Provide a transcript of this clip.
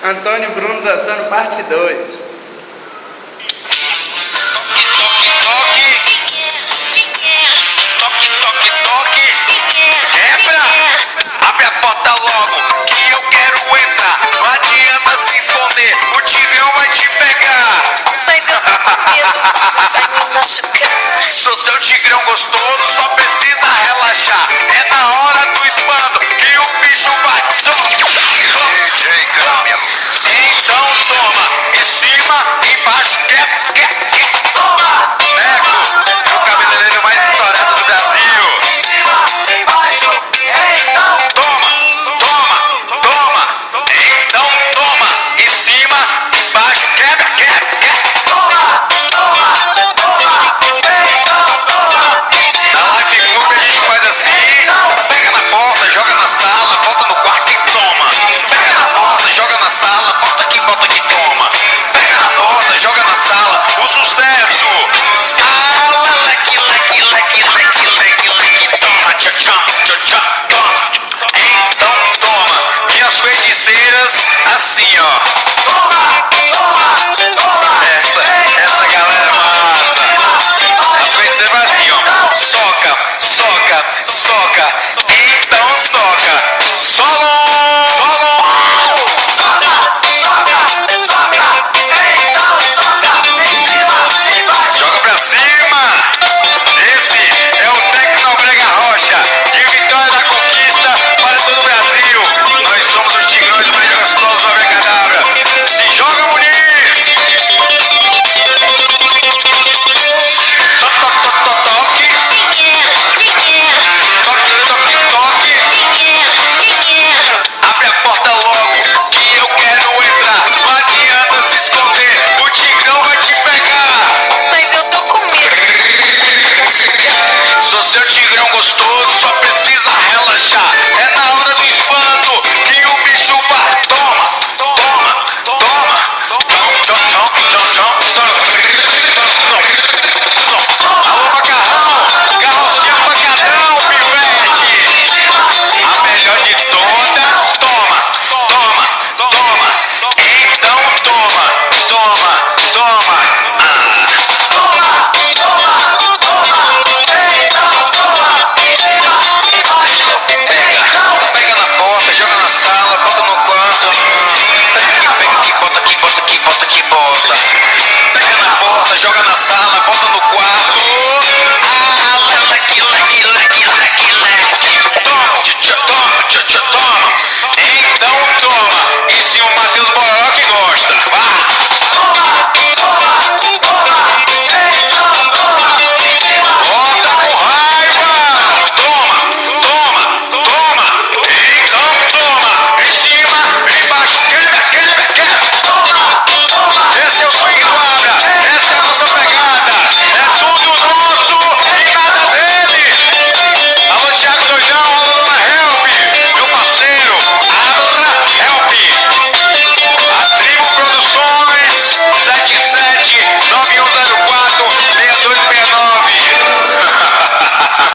Antônio Bruno dançando parte 2. Sou seu tigrão gostoso, só precisa relaxar. É na hora do esbando que o bicho vai. DJ Grâmia. Então toma, em cima, embaixo, toma. Nego, é o cabeleireiro mais estourado do Brasil. Em cima, embaixo, então toma, toma, toma. Então toma, em cima, embaixo, quebra. Joga na sala, bota no quarto e toma. Pega na porta, joga na sala, bota aqui, toma. Pega na porta, joga na sala, o sucesso. Ah, leque, toma, tchá, toma. Então toma, minhas feiticeiras, assim ó.